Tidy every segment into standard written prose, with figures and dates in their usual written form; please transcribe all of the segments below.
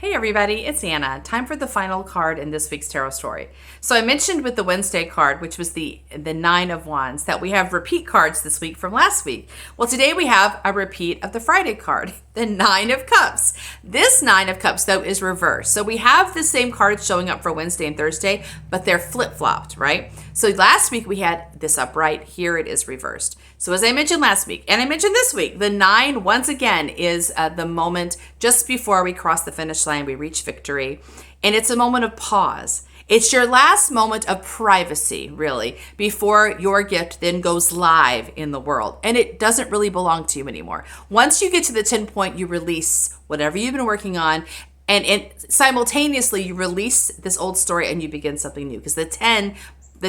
Hey everybody, it's Anna. Time for the final card in this week's tarot story. So I mentioned with the Wednesday card, which was the Nine of Wands, that we have repeat cards this week from last week. Well, today we have a repeat of the Friday card, the Nine of Cups. This Nine of Cups, though, is reversed. So we have the same cards showing up for Wednesday and Thursday, but they're flip-flopped, right? So last week we had this upright. Here it is reversed. So as I mentioned last week, and I mentioned this week, the Nine, once again, is the moment just before we cross the finish line, we reach victory. And it's a moment of pause. It's your last moment of privacy, really, before your gift then goes live in the world. And it doesn't really belong to you anymore. Once you get to the 10 point, you release whatever you've been working on. And simultaneously, you release this old story and you begin something new. Because the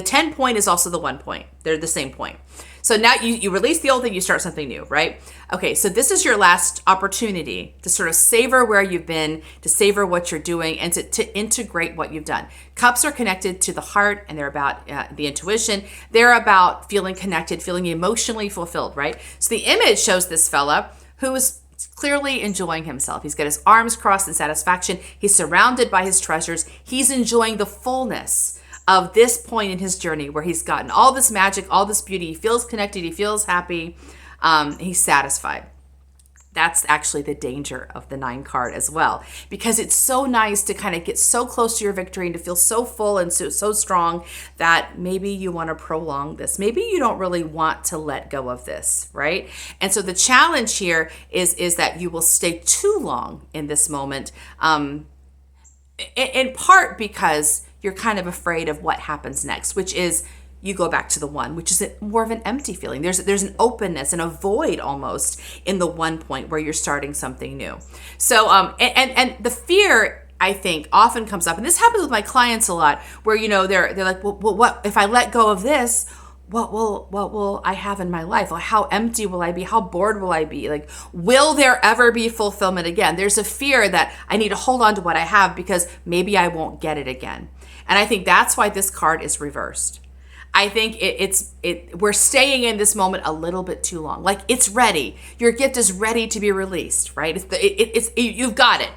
10 point is also the 1 point. They're the same point. So now you release the old thing, you start something new, right? Okay, so this is your last opportunity to sort of savor where you've been, to savor what you're doing, and to integrate what you've done. Cups are connected to the heart, and they're about the intuition. They're about feeling connected, feeling emotionally fulfilled, right? So the image shows this fella who is clearly enjoying himself. He's got his arms crossed in satisfaction. He's surrounded by his treasures. He's enjoying the fullness of this point in his journey where he's gotten all this magic, all this beauty. He feels connected. He feels happy. He's satisfied. That's actually the danger of the 9 card as well, because it's so nice to kind of get so close to your victory and to feel so full and so strong that maybe you want to prolong this. Maybe you don't really want to let go of this, right? And so the challenge here is that you will stay too long in this moment, in part because you're kind of afraid of what happens next, which is you go back to the 1, which is more of an empty feeling. There's an openness and a void almost in the 1 point where you're starting something new. So, and the fear, I think, often comes up, and this happens with my clients a lot, where, they're like, well, what if I let go of this? What will I have in my life? Like, how empty will I be? How bored will I be? Like, will there ever be fulfillment again? There's a fear that I need to hold on to what I have because maybe I won't get it again. And I think that's why this card is reversed. I think we're staying in this moment a little bit too long. Like, it's ready. Your gift is ready to be released, right? You've got it,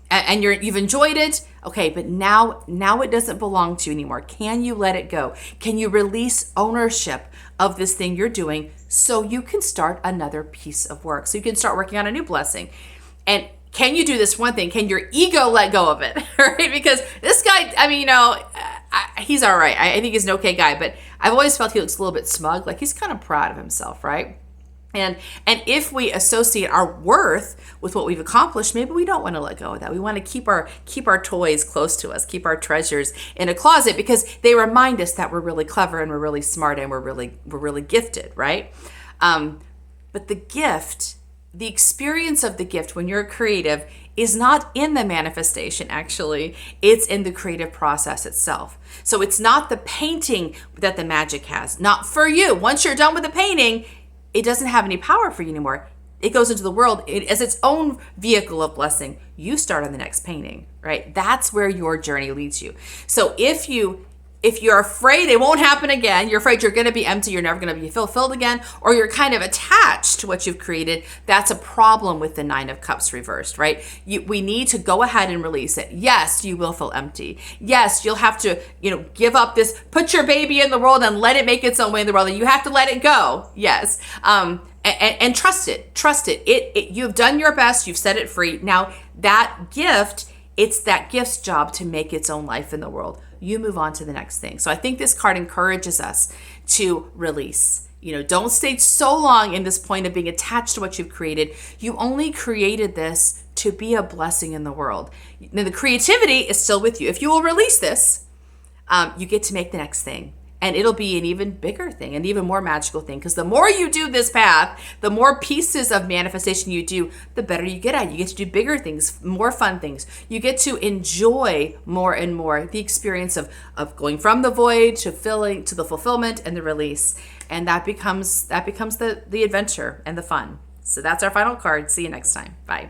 and you've enjoyed it. Okay, but now it doesn't belong to you anymore. Can you let it go? Can you release ownership of this thing you're doing so you can start another piece of work? So you can start working on a new blessing. And can you do this one thing? Can your ego let go of it? Right? Because this guy, he's all right. I think he's an okay guy, but I've always felt he looks a little bit smug. Like, he's kind of proud of himself, right? And if we associate our worth with what we've accomplished, maybe we don't want to let go of that. We want to keep our toys close to us, keep our treasures in a closet, because they remind us that we're really clever and we're really smart and we're really gifted, right? But the experience of the gift when you're creative is not in the manifestation, actually. It's in the creative process itself. So it's not the painting that the magic has. Not for you. Once you're done with the painting, it doesn't have any power for you anymore. It goes into the world as its own vehicle of blessing. You start on the next painting, right? That's where your journey leads you. So if you're afraid it won't happen again, you're afraid you're going to be empty, you're never going to be fulfilled again, or you're kind of attached to what you've created, that's a problem with the 9 of Cups reversed, right? We need to go ahead and release it. Yes, you will feel empty. Yes, you'll have to, give up this, put your baby in the world and let it make its own way in the world, and you have to let it go. Yes. And trust it. Trust it. You've done your best. You've set it free. Now, that gift, it's that gift's job to make its own life in the world. You move on to the next thing. So I think this card encourages us to release. Don't stay so long in this point of being attached to what you've created. You only created this to be a blessing in the world. Now, the creativity is still with you. If you will release this, you get to make the next thing. And it'll be an even bigger thing, an even more magical thing. Because the more you do this path, the more pieces of manifestation you do, the better you get at it. You get to do bigger things, more fun things. You get to enjoy more and more the experience of going from the void to filling, to the fulfillment and the release. And that becomes the adventure and the fun. So that's our final card. See you next time. Bye.